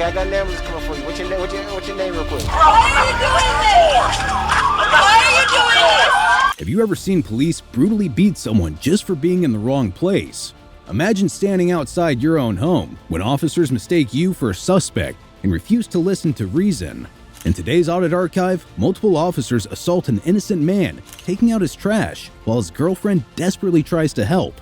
I got an ambulance coming for you. What's your name? What's your name real quick? Why are you doing this? Why are you doing this? Have you ever seen police brutally beat someone just for being in the wrong place? Imagine standing outside your own home when officers mistake you for a suspect and refuse to listen to reason. In today's Audit archive, multiple officers assault an innocent man, taking out his trash while his girlfriend desperately tries to help.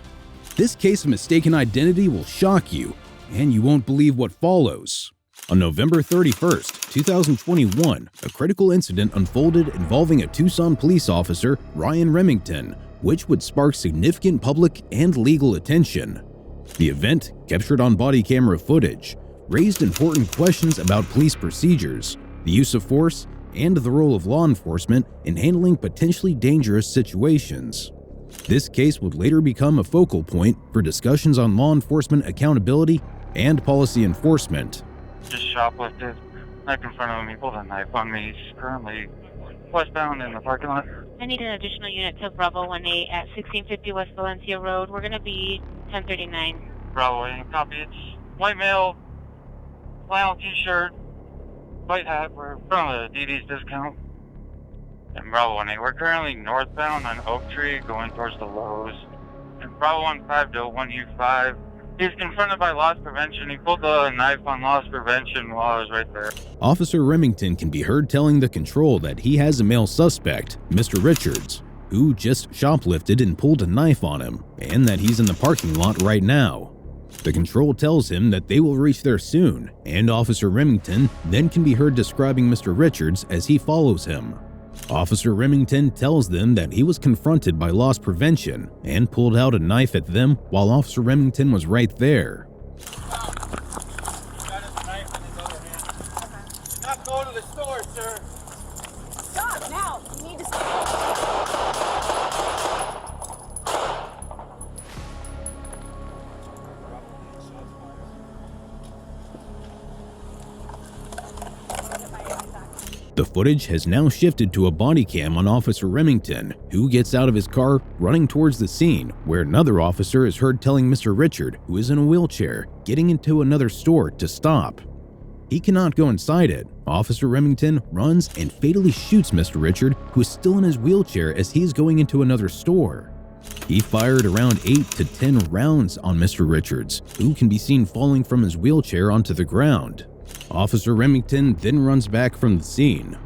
This case of mistaken identity will shock you, and you won't believe what follows. On November 31st, 2021, a critical incident unfolded involving a Tucson police officer, Ryan Remington, which would spark significant public and legal attention. The event, captured on body camera footage, raised important questions about police procedures, the use of force, and the role of law enforcement in handling potentially dangerous situations. This case would later become a focal point for discussions on law enforcement accountability and policy enforcement. Just shoplifted. Right in front of me, pulled a knife on me. He's currently westbound in the parking lot. I need an additional unit to Bravo 18 at 1650 West Valencia Road. We're going to be 1039. Bravo 8, copy. It's white male, flannel t-shirt, white hat. We're in front of the DD's discount. And Bravo 18. We're currently northbound on Oak Tree going towards the Lowe's. And Bravo 15 to 1U5. He's confronted by loss prevention. He pulled the knife on loss prevention while I was right there. Officer Remington can be heard telling the control that he has a male suspect, Mr. Richards, who just shoplifted and pulled a knife on him, and that he's in the parking lot right now. The control tells him that they will reach there soon, and Officer Remington then can be heard describing Mr. Richards as he follows him. Officer Remington tells them that he was confronted by loss prevention and pulled out a knife at them while Officer Remington was right there. Got his knife in his other hand. Not go to the store, sir. Stop now. You need to stop. The footage has now shifted to a body cam on Officer Remington, who gets out of his car running towards the scene, where another officer is heard telling Mr. Richard, who is in a wheelchair, getting into another store, to stop. He cannot go inside it. Officer Remington runs and fatally shoots Mr. Richard, who is still in his wheelchair as he is going into another store. He fired around 8 to 10 rounds on Mr. Richards, who can be seen falling from his wheelchair onto the ground. Officer Remington then runs back from the scene.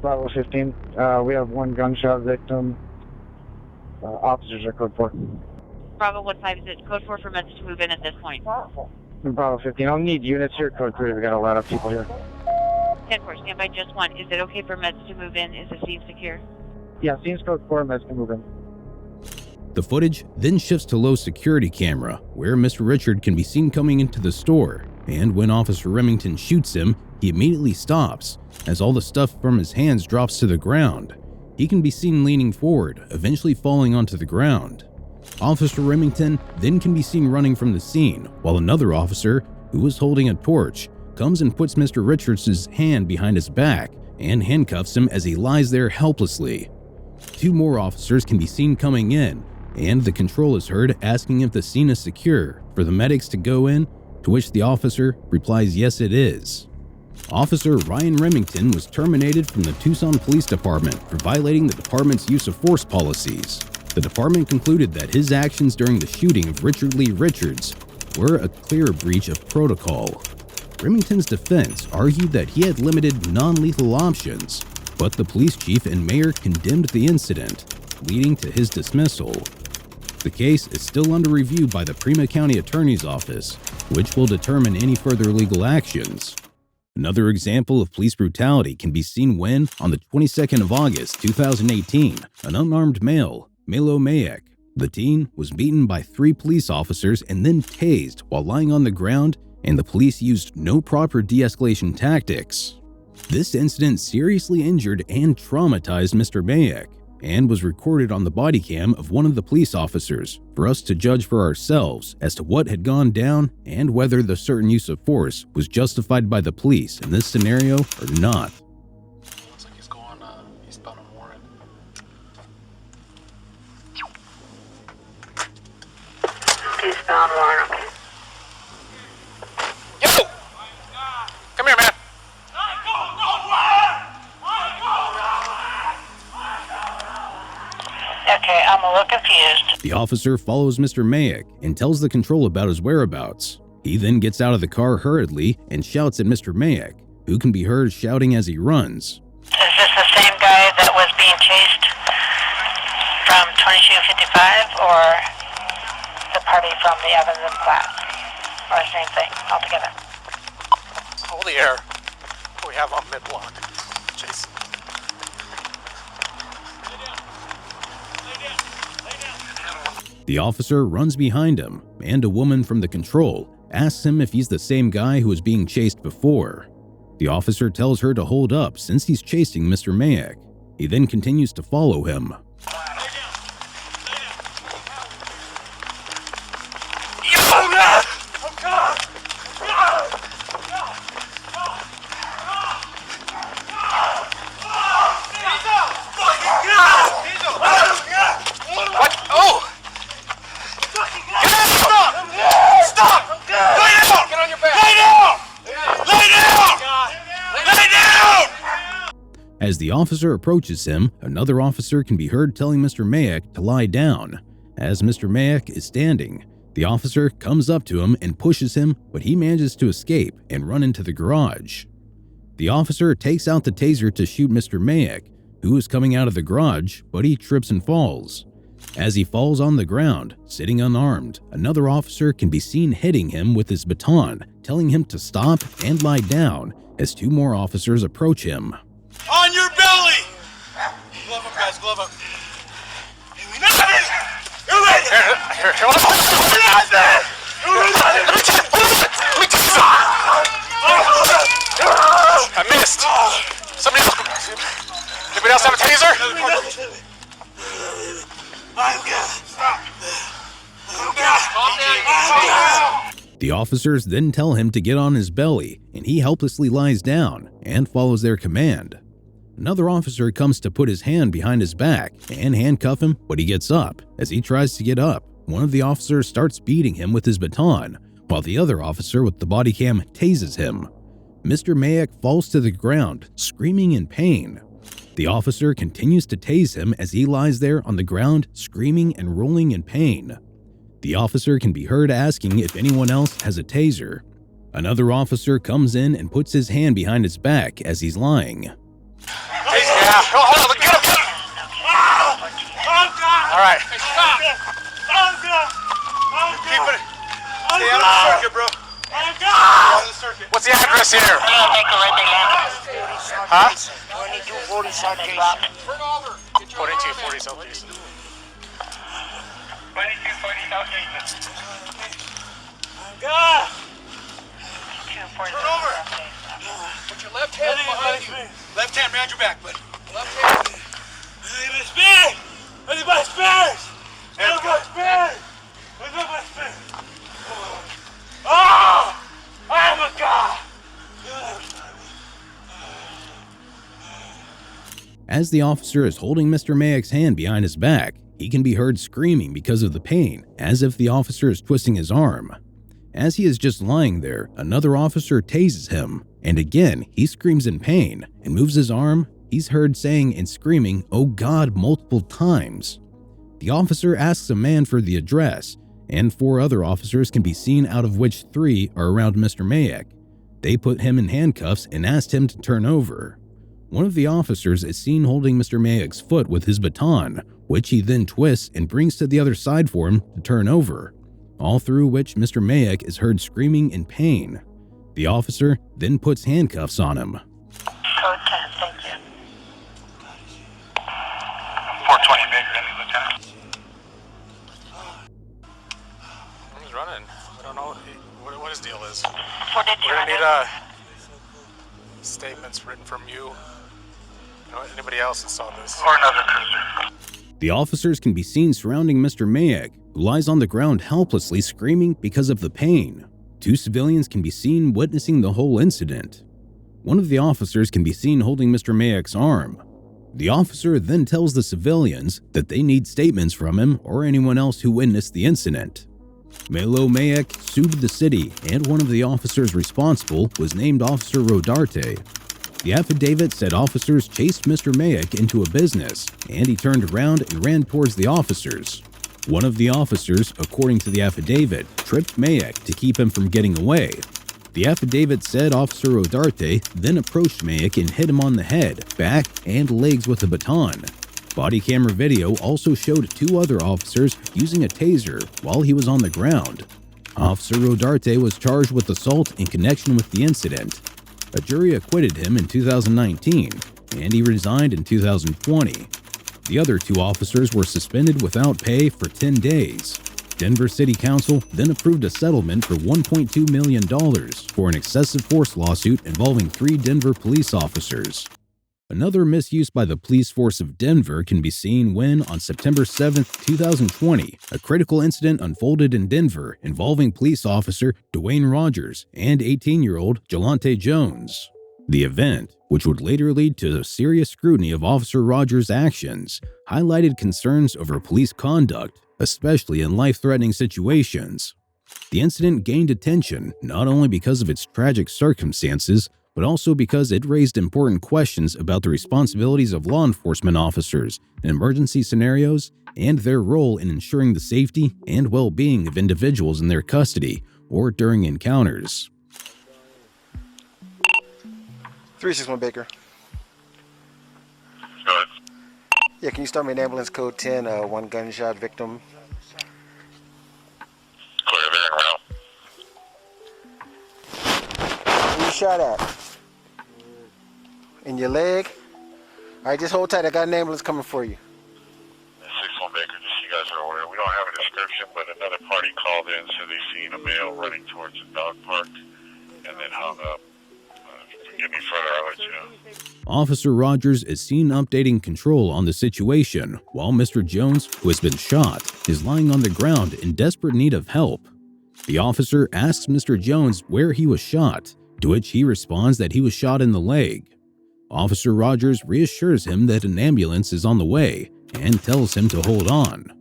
Bravo 15, we have one gunshot victim. Officers are code 4. Bravo 15 is it code 4 for meds to move in at this point. Bravo 15, I'll need units here. Code 3, we got a lot of people here. 10-4, stand by just one. Is it okay for meds to move in? Is the scene secure? Yeah, scene's code 4, meds can move in. The footage then shifts to low security camera, where Mr. Richard can be seen coming into the store, and when Officer Remington shoots him, he immediately stops, as all the stuff from his hands drops to the ground. He can be seen leaning forward, eventually falling onto the ground. Officer Remington then can be seen running from the scene, while another officer, who was holding a torch, comes and puts Mr. Richards' hand behind his back and handcuffs him as he lies there helplessly. 2 more officers can be seen coming in, and the control is heard asking if the scene is secure for the medics to go in, to which the officer replies yes it is. Officer Ryan Remington was terminated from the Tucson Police Department for violating the department's use of force policies. The department concluded that his actions during the shooting of Richard Lee Richards were a clear breach of protocol. Remington's defense argued that he had limited non-lethal options, but the police chief and mayor condemned the incident, leading to his dismissal. The case is still under review by the Prima County Attorney's Office, which will determine any further legal actions. Another example of police brutality can be seen when, on the 22nd of August 2018, an unarmed male, Melo Mayak, the teen, was beaten by 3 police officers and then tased while lying on the ground, and the police used no proper de-escalation tactics. This incident seriously injured and traumatized Mr. Mayak, and was recorded on the body cam of one of the police officers for us to judge for ourselves as to what had gone down and whether the certain use of force was justified by the police in this scenario or not. Looks like he's going eastbound on Warren. Eastbound Warren, okay. Yo! Come here, man. Okay, I'm a little confused. The officer follows Mr. Mayak and tells the control about his whereabouts. He then gets out of the car hurriedly and shouts at Mr. Mayak, who can be heard shouting as he runs. Is this the same guy that was being chased from 2255 or the party from the Evans and Platt? Or the same thing altogether? Hold the air. We have on mid-block. Jason. The officer runs behind him, and a woman from the control asks him if he's the same guy who was being chased before. The officer tells her to hold up since he's chasing Mr. Mayak. He then continues to follow him. As the officer approaches him, another officer can be heard telling Mr. Mayak to lie down. As Mr. Mayak is standing, the officer comes up to him and pushes him, but he manages to escape and run into the garage. The officer takes out the taser to shoot Mr. Mayak, who is coming out of the garage, but he trips and falls. As he falls on the ground, sitting unarmed, another officer can be seen hitting him with his baton, telling him to stop and lie down as two more officers approach him. On your belly! Glove up, guys, glove up. I missed. Somebody else. Anybody else have a taser? I'm good. Stop. I'm good. The officers then tell him to get on his belly, and he helplessly lies down and follows their command. Another officer comes to put his hand behind his back and handcuff him, but he gets up. As he tries to get up, one of the officers starts beating him with his baton, while the other officer with the body cam tases him. Mr. Mayak falls to the ground, screaming in pain. The officer continues to tase him as he lies there on the ground, screaming and rolling in pain. The officer can be heard asking if anyone else has a taser. Another officer comes in and puts his hand behind his back as he's lying. Yeah, hold on, get him! All right. Keep it. Stay out of the circuit, bro. Out of the circuit. What's the address here? Huh? 2240 South 4240 South Jason. 2240 South Jason. God! Turn over. Put your left hand behind you. Left hand behind your back, bud. Left hand. Anybody's big! Anybody's big! Anybody's big! Anybody's big! Oh! Oh my God! As the officer is holding Mr. Mayak's hand behind his back, he can be heard screaming because of the pain, as if the officer is twisting his arm. As he is just lying there, another officer tases him, and again he screams in pain and moves his arm. He's heard saying and screaming, "Oh God," multiple times. The officer asks a man for the address, and 4 other officers can be seen, out of which 3 are around Mr. Mayak. They put him in handcuffs and asked him to turn over. One of the officers is seen holding Mr. Mayak's foot with his baton, which he then twists and brings to the other side for him to turn over, all through which Mr. Mayak is heard screaming in pain. The officer then puts handcuffs on him. Code 10, thank you. 420 big, ready, Lieutenant. He's running. I don't know what his deal is. What did you We're gonna run need statements written from you Anybody else that saw this? Or another cruiser. The officers can be seen surrounding Mr. Mayak, who lies on the ground helplessly screaming because of the pain. 2 civilians can be seen witnessing the whole incident. One of the officers can be seen holding Mr. Mayak's arm. The officer then tells the civilians that they need statements from him or anyone else who witnessed the incident. Melo Mayak sued the city, and one of the officers responsible was named Officer Rodarte. The affidavit said officers chased Mr. Mayak into a business, and he turned around and ran towards the officers. One of the officers, according to the affidavit, tripped Mayak to keep him from getting away. The affidavit said Officer Rodarte then approached Mayak and hit him on the head, back, and legs with a baton. Body camera video also showed 2 other officers using a taser while he was on the ground. Officer Rodarte was charged with assault in connection with the incident. A jury acquitted him in 2019, and he resigned in 2020. The other 2 officers were suspended without pay for 10 days. Denver City Council then approved a settlement for $1.2 million for an excessive force lawsuit involving 3 Denver police officers. Another misuse by the police force of Denver can be seen when, on September 7, 2020, a critical incident unfolded in Denver involving police officer Dwayne Rogers and 18-year-old Jelante Jones. The event, which would later lead to serious scrutiny of Officer Rogers' actions, highlighted concerns over police conduct, especially in life-threatening situations. The incident gained attention not only because of its tragic circumstances, but also because it raised important questions about the responsibilities of law enforcement officers in emergency scenarios and their role in ensuring the safety and well-being of individuals in their custody or during encounters. 361 Baker. Go ahead. Yeah, can you start me in ambulance code 10, 1 gunshot victim? Clear everything around. Who you shot at? In your leg? Alright, just hold tight. I got an ambulance coming for you. 61 Baker, just so you guys are aware, we don't have a description, but another party called in, so they seen a male running towards the dog park and then hung up. If we get any further, I'll let you know. Officer Rogers is seen updating control on the situation, while Mr. Jones, who has been shot, is lying on the ground in desperate need of help. The officer asks Mr. Jones where he was shot, to which he responds that he was shot in the leg. Officer Rogers reassures him that an ambulance is on the way and tells him to hold on.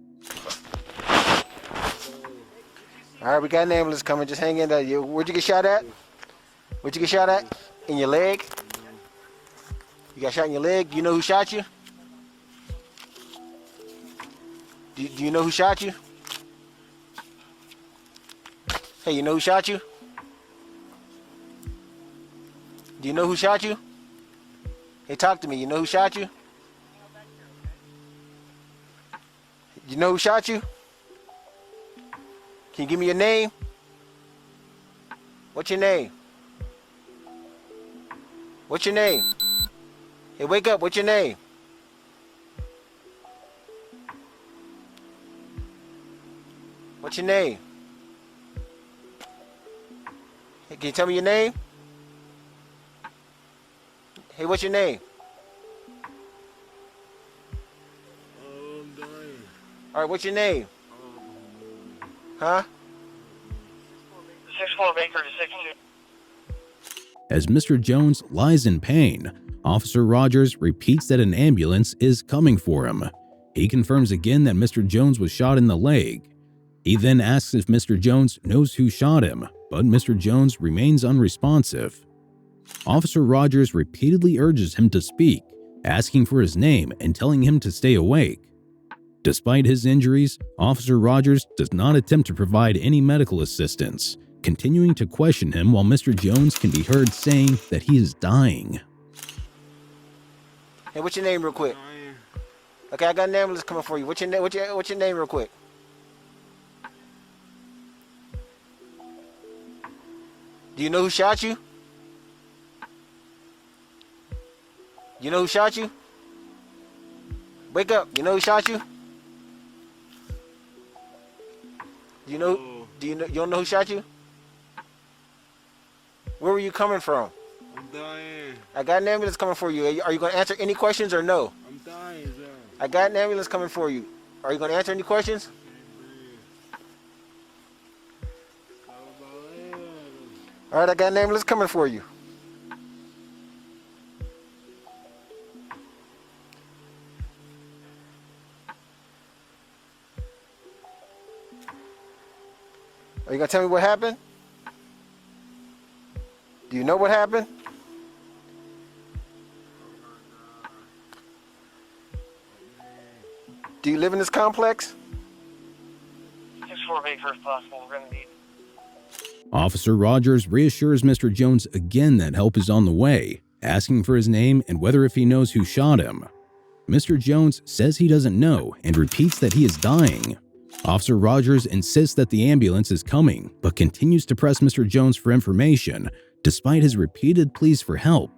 Alright, we got an ambulance coming. Just hang in there. Where'd you get shot at? Where'd you get shot at? In your leg? You got shot in your leg? Do you know who shot you? Do you know who shot you? Hey, you know who shot you? Do you know who shot you? Hey, talk to me. You know who shot you? You know who shot you? Can you give me your name? What's your name? What's your name? Hey, wake up. What's your name? What's your name? Hey, can you tell me your name? Hey, what's your name? I'm dying. Alright, what's your name? Huh? 64 Baker to 62. As Mr. Jones lies in pain, Officer Rogers repeats that an ambulance is coming for him. He confirms again that Mr. Jones was shot in the leg. He then asks if Mr. Jones knows who shot him, but Mr. Jones remains unresponsive. Officer Rogers repeatedly urges him to speak, asking for his name and telling him to stay awake. Despite his injuries, Officer Rogers does not attempt to provide any medical assistance, continuing to question him while Mr. Jones can be heard saying that he is dying. Hey, what's your name real quick? Okay, I got an ambulance coming for you. What's your name? What's your name real quick? Do you know who shot you? You know who shot you? Wake up. You know who shot you? You don't know who shot you? Where were you coming from? I'm dying. I got an ambulance coming for you. Are you going to answer any questions or no? I'm dying, sir. I got an ambulance coming for you. Are you going to answer any questions? All right, I got an ambulance coming for you. Are you going to tell me what happened? Do you know what happened? Do you live in this complex? 6-4 first possible. We're gonna need. Officer Rogers reassures Mr. Jones again that help is on the way, asking for his name and whether if he knows who shot him. Mr. Jones says he doesn't know and repeats that he is dying. Officer Rogers insists that the ambulance is coming, but continues to press Mr. Jones for information, despite his repeated pleas for help.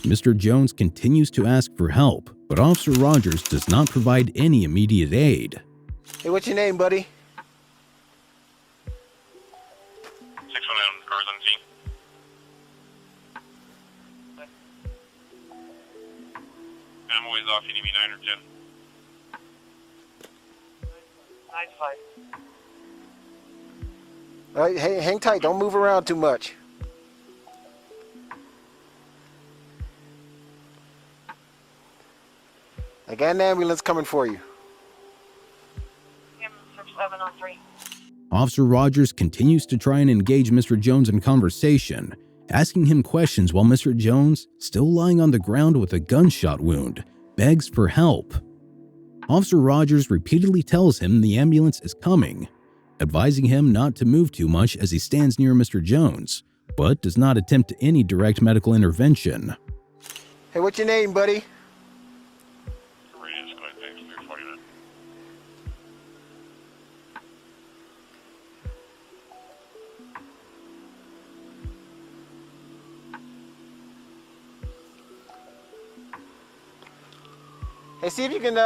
Mr. Jones continues to ask for help, but Officer Rogers does not provide any immediate aid. Hey, what's your name, buddy? 619 cars on scene. I'm always off. You need me 9 or 10. 9-5. All right, hang tight. Don't move around too much. I got an ambulance coming for you. 703. Officer Rogers continues to try and engage Mr. Jones in conversation, asking him questions while Mr. Jones, still lying on the ground with a gunshot wound, begs for help. Officer Rogers repeatedly tells him the ambulance is coming, advising him not to move too much as he stands near Mr. Jones, but does not attempt any direct medical intervention. Hey, what's your name, buddy? Radius, going back 349. Hey, see if you can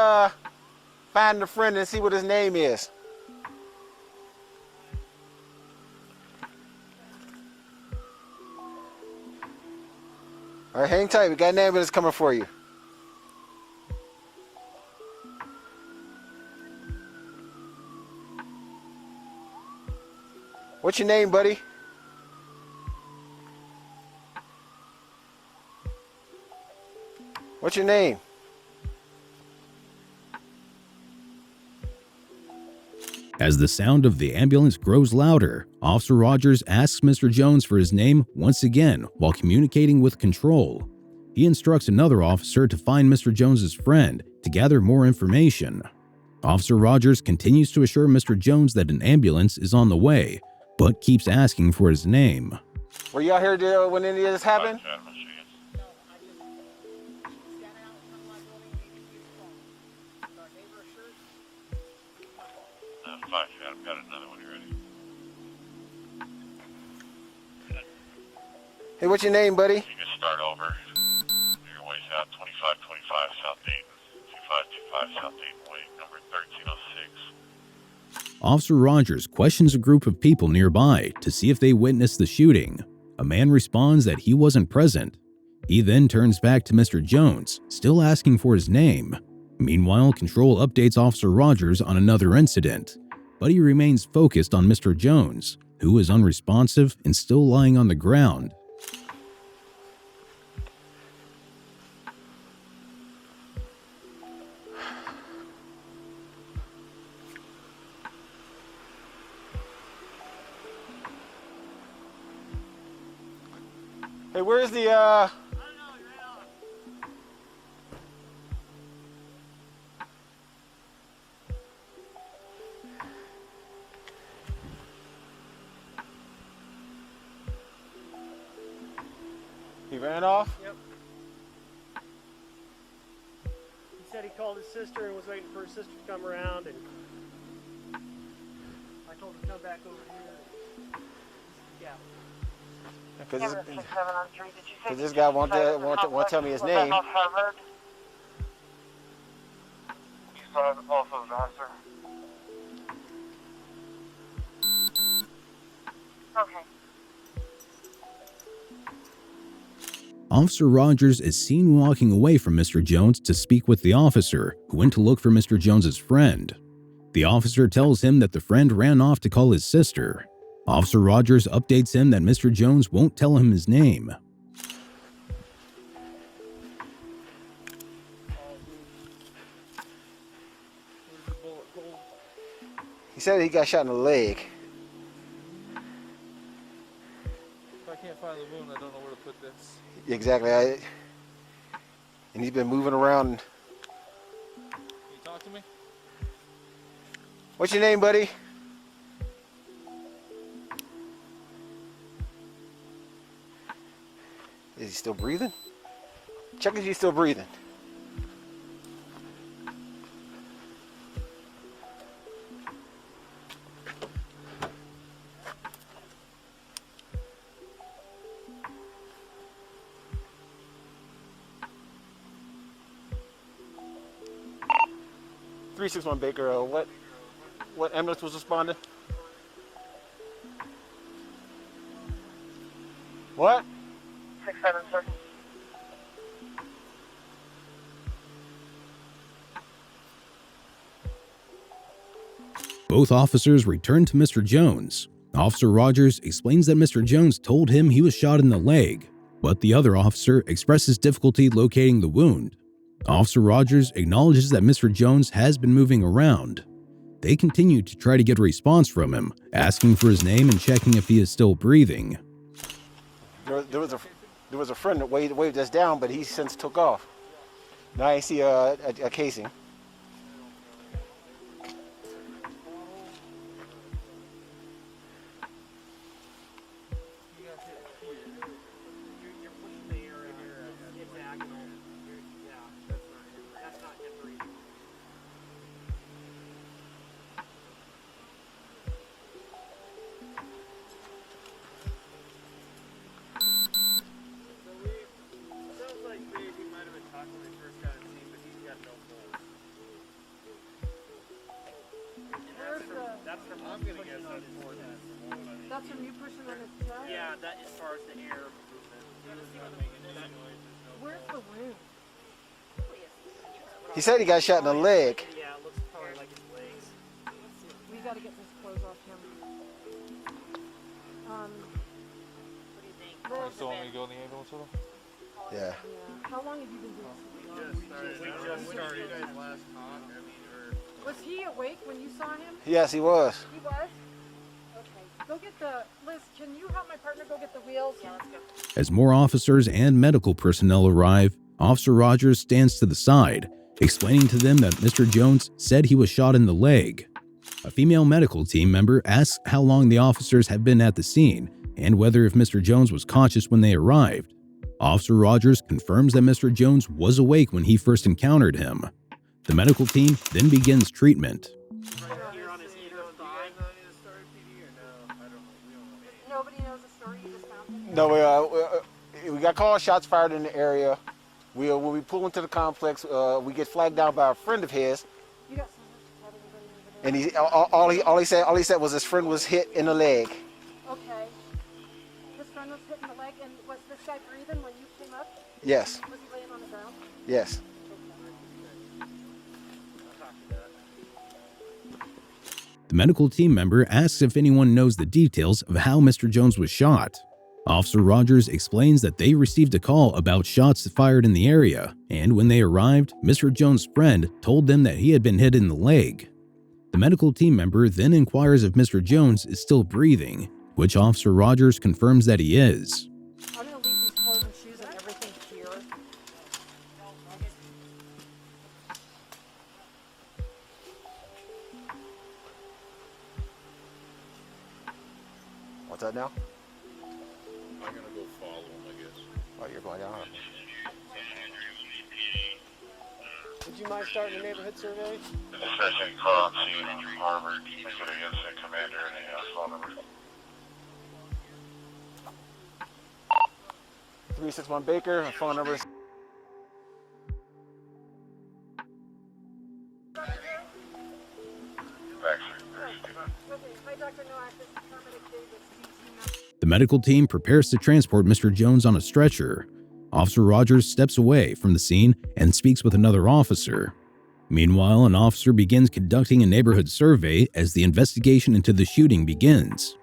find a friend and see what his name is. All right, hang tight. We got an ambulance coming for you. What's your name, buddy? What's your name? As the sound of the ambulance grows louder, Officer Rogers asks Mr. Jones for his name once again while communicating with control. He instructs another officer to find Mr. Jones's friend to gather more information. Officer Rogers continues to assure Mr. Jones that an ambulance is on the way, but keeps asking for his name. Were you out here when any of this happened? I've got another one ready. Hey, what's your name, buddy? You can start over. Your way south, 2525 South Dayton, 2525 South Dayton Way, number 1306. Officer Rogers questions a group of people nearby to see if they witnessed the shooting. A man responds that he wasn't present. He then turns back to Mr. Jones, still asking for his name. Meanwhile, Control updates Officer Rogers on another incident, but he remains focused on Mr. Jones, who is unresponsive and still lying on the ground. Hey, where's the He ran off? Yep. He said he called his sister and was waiting for his sister to come around, and I told him to come back over here. Yeah. Because this guy won't tell me his name. You saw it also, officer. Okay. Officer Rogers is seen walking away from Mr. Jones to speak with the officer who went to look for Mr. Jones's friend. The officer tells him that the friend ran off to call his sister. Officer Rogers updates him that Mr. Jones won't tell him his name. He said he got shot in the leg. If I can't find the wound, I don't know where to put this. Exactly. And he's been moving around. Can you talk to me? What's your name, buddy? Is he still breathing? Check if he's still breathing. (361) Baker, what ambulance was responding? What? 6-7, sir. Both officers return to Mr. Jones. Officer Rogers explains that Mr. Jones told him he was shot in the leg, but the other officer expresses difficulty locating the wound. Officer Rogers acknowledges that Mr. Jones has been moving around. They continue to try to get a response from him, asking for his name and checking if he is still breathing. There was a friend that waved us down, but he since took off. Now I see a casing. That's from you pushing on his chest? Yeah, that as far as the air movement. Where's the wound? He said he got shot in the leg. Yeah, it looks probably like his legs. We gotta get this clothes off him. What do you think? You still want me to go in the ambulance with him? Yeah. Yeah. How long have you been doing this? We just started last talk. Was he awake when you saw him? Yes, he was. He was? Okay. Go get the... Liz, can you help my partner go get the wheels? Yeah, let's go. As more officers and medical personnel arrive, Officer Rogers stands to the side, explaining to them that Mr. Jones said he was shot in the leg. A female medical team member asks how long the officers have been at the scene and whether if Mr. Jones was conscious when they arrived. Officer Rogers confirms that Mr. Jones was awake when he first encountered him. The medical team then begins treatment. Nobody knows the story, you just found him? No, we got called shots fired in the area. When we pull into the complex, we get flagged down by a friend of his. You got so much to tell everybody over there. And all he said was his friend was hit in the leg. Okay. His friend was hit in the leg, and was this guy breathing when you came up? Yes. Was he laying on the ground? Yes. The medical team member asks if anyone knows the details of how Mr. Jones was shot. Officer Rogers explains that they received a call about shots fired in the area, and when they arrived, Mr. Jones' friend told them that he had been hit in the leg. The medical team member then inquires if Mr. Jones is still breathing, which Officer Rogers confirms that he is. I'm going to leave these clothes and shoes and everything here. What's that now? I'm gonna go follow him, I guess. Oh, you're going down. Would you mind starting a neighborhood survey? The dispatching call on scene on Harvard. Make it an incident commander and a phone number. 361 Baker, phone number. The medical team prepares to transport Mr. Jones on a stretcher. Officer Rogers steps away from the scene and speaks with another officer. Meanwhile, an officer begins conducting a neighborhood survey as the investigation into the shooting begins.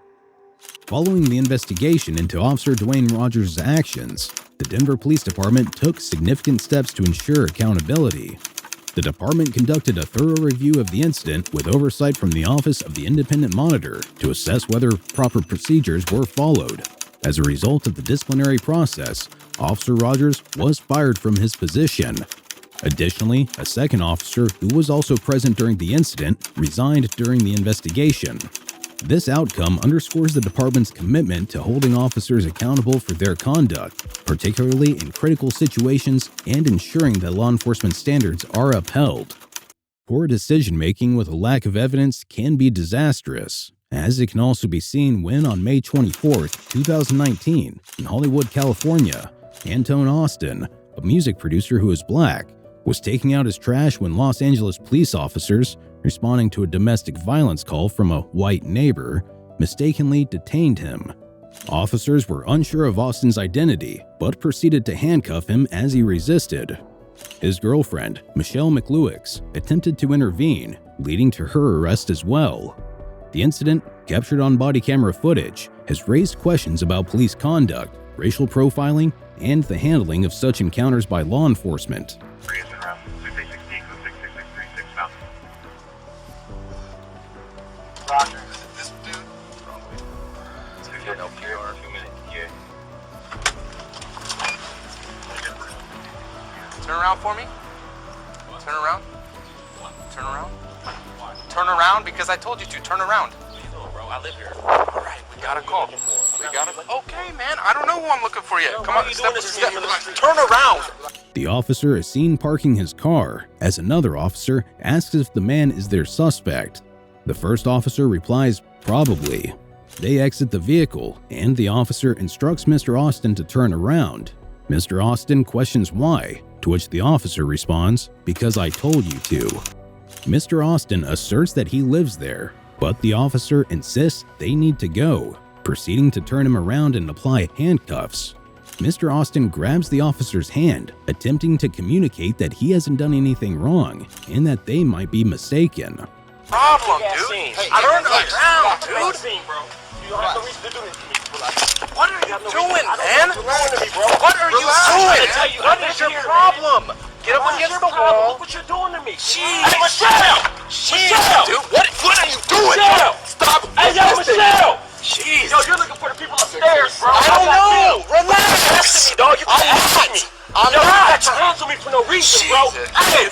Following the investigation into Officer Dwayne Rogers' actions, the Denver Police Department took significant steps to ensure accountability. The department conducted a thorough review of the incident with oversight from the Office of the Independent Monitor to assess whether proper procedures were followed. As a result of the disciplinary process, Officer Rogers was fired from his position. Additionally, a second officer who was also present during the incident resigned during the investigation. This outcome underscores the department's commitment to holding officers accountable for their conduct, particularly in critical situations, and ensuring that law enforcement standards are upheld. Poor decision-making with a lack of evidence can be disastrous, as it can also be seen when on May 24, 2019, in Hollywood, California, Antone Austin, a music producer who is black, was taking out his trash when Los Angeles police officers, responding to a domestic violence call from a white neighbor, mistakenly detained him. Officers were unsure of Austin's identity, but proceeded to handcuff him as he resisted. His girlfriend, Michelle McLuix, attempted to intervene, leading to her arrest as well. The incident, captured on body camera footage, has raised questions about police conduct, racial profiling, and the handling of such encounters by law enforcement. Roger. This dude? No PR, 2 minutes. Yeah. Turn around for me. Turn around. Turn around. Turn around because I told you to. Turn around. Bro, I live here. All right, we got a call. Okay, man. I don't know who I'm looking for yet. Come on, step. Turn around. The officer is seen parking his car as another officer asks if the man is their suspect. The first officer replies, "Probably." They exit the vehicle, and the officer instructs Mr. Austin to turn around. Mr. Austin questions why, to which the officer responds, "Because I told you to." Mr. Austin asserts that he lives there, but the officer insists they need to go, proceeding to turn him around and apply handcuffs. Mr. Austin grabs the officer's hand, attempting to communicate that he hasn't done anything wrong and that they might be mistaken. Problem, dude. Turn around, dude. You have no reason to do this to me. What are you doing, man? What are you doing? What is your problem? Get up against the wall. What you're doing to me? Jeez. Hey, Michelle! Michelle! Dude, what are you doing? Michelle! Stop. Hey, yo, Michelle! Jeez. Yo, you're looking for the people upstairs, bro. I don't know. Relax. Me, dog. You can't hit me. Yo, you got your hands on me for no reason, bro. Hey,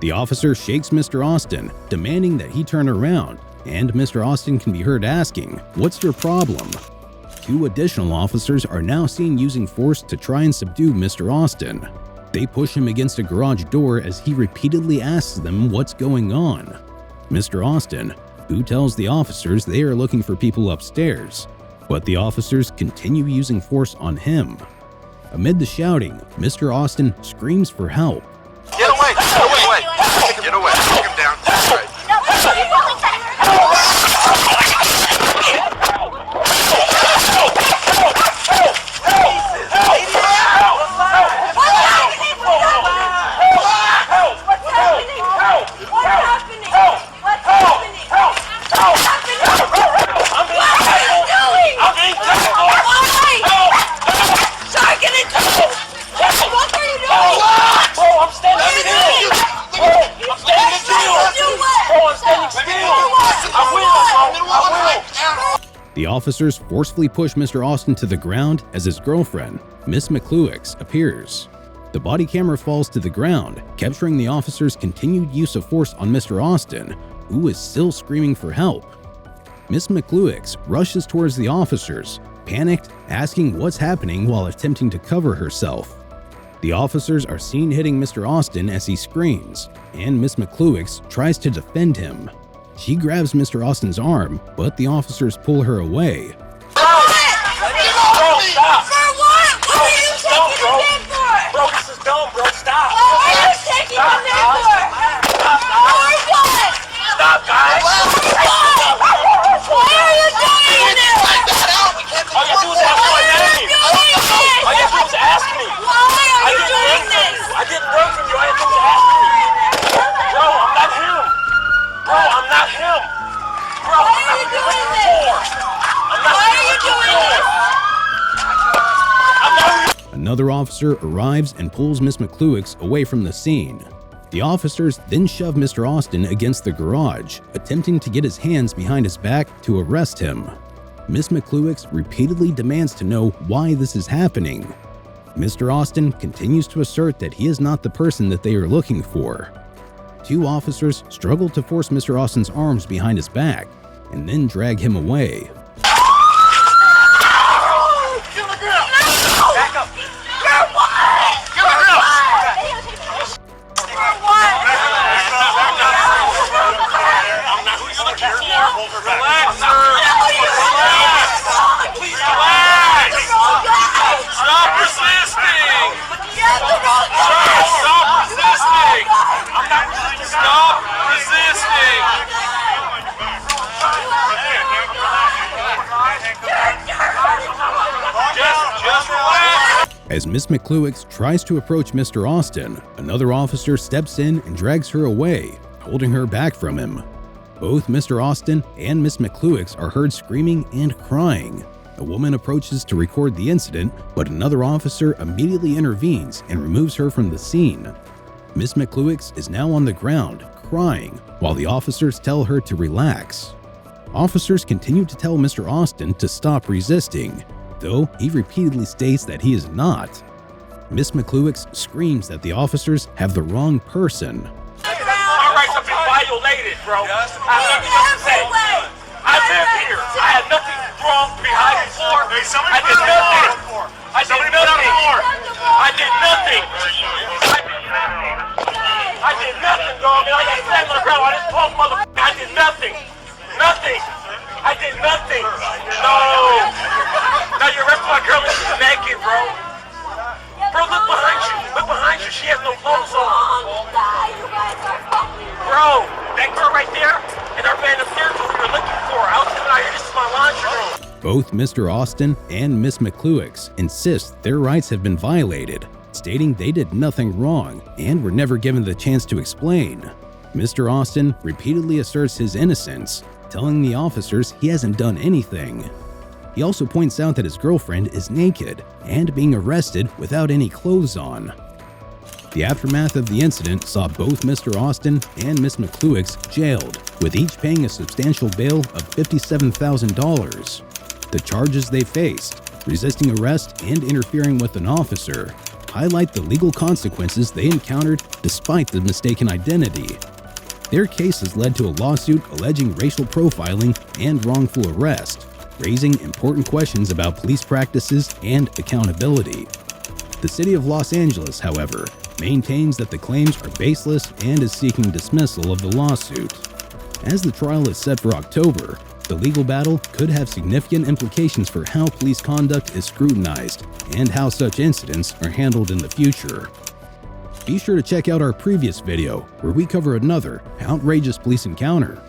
The officer shakes Mr. Austin, demanding that he turn around, and Mr. Austin can be heard asking, "What's your problem?" 2 additional officers are now seen using force to try and subdue Mr. Austin. They push him against a garage door as he repeatedly asks them what's going on. Mr. Austin, who tells the officers they are looking for people upstairs, but the officers continue using force on him. Amid the shouting, Mr. Austin screams for help. Get away! Get away! Get away! Take him down. That's right. The officers forcefully push Mr. Austin to the ground as his girlfriend, Miss McLuix, appears. The body camera falls to the ground, capturing the officers' continued use of force on Mr. Austin, who is still screaming for help. Miss McLuix rushes towards the officers, panicked, asking what's happening while attempting to cover herself. The officers are seen hitting Mr. Austin as he screams, and Miss McLuix tries to defend him. She grabs Mr. Austin's arm, but the officers pull her away. Bro, stop! For what? What are you taking him in for? Bro, this is dumb, bro. Stop! What are you taking him in for? For what? Stop! up, guys! Why are you doing this? All you have to do is ask my name. All you have to do is ask me. Why are you doing this? I didn't run from you. All you have to do is ask me. Bro, I'm not him. Bro, I'm not him. Bro, Why are you doing this? Why are you doing this? Another officer arrives and pulls Miss McCluix away from the scene. The officers then shove Mr. Austin against the garage, attempting to get his hands behind his back to arrest him. Miss McCluix repeatedly demands to know why this is happening. Mr. Austin continues to assert that he is not the person that they are looking for. Two officers struggle to force Mr. Austin's arms behind his back and then drag him away. Relax, sir. Relax. Please relax. Stop resisting. Stop resisting. I'm not resisting. Stop resisting. Just relax. As Miss McCluix tries to approach Mr. Austin, another officer steps in and drags her away, holding her back from him. Both Mr. Austin and Miss McCluix are heard screaming and crying. A woman approaches to record the incident, but another officer immediately intervenes and removes her from the scene. Miss McCluix is now on the ground, crying, while the officers tell her to relax. Officers continue to tell Mr. Austin to stop resisting, though he repeatedly states that he is not. Miss McCluix screams that the officers have the wrong person. My rights have been violated, bro. I have nothing else to say. I live here. I had nothing wrong behind the floor. I did nothing. I did nothing. I did nothing. I did nothing, dog. And I got slammed on the ground. I just told motherfucker I did nothing. Nothing. I did nothing. No. Now you're arresting my girl and she's naked, bro. Bro, look behind you. Look behind you. She has no clothes on. Bro, that girl right there and our man upstairs is what we were looking for. I was coming out here. This is my laundry room. Both Mr. Austin and Miss McCluix insist their rights have been violated, stating they did nothing wrong and were never given the chance to explain. Mr. Austin repeatedly asserts his innocence, telling the officers he hasn't done anything. He also points out that his girlfriend is naked and being arrested without any clothes on. The aftermath of the incident saw both Mr. Austin and Miss McCluix jailed, with each paying a substantial bail of $57,000. The charges they faced, resisting arrest and interfering with an officer, highlight the legal consequences they encountered despite the mistaken identity. Their cases led to a lawsuit alleging racial profiling and wrongful arrest, raising important questions about police practices and accountability. The city of Los Angeles, however, maintains that the claims are baseless and is seeking dismissal of the lawsuit. As the trial is set for October, the legal battle could have significant implications for how police conduct is scrutinized and how such incidents are handled in the future. Be sure to check out our previous video where we cover another outrageous police encounter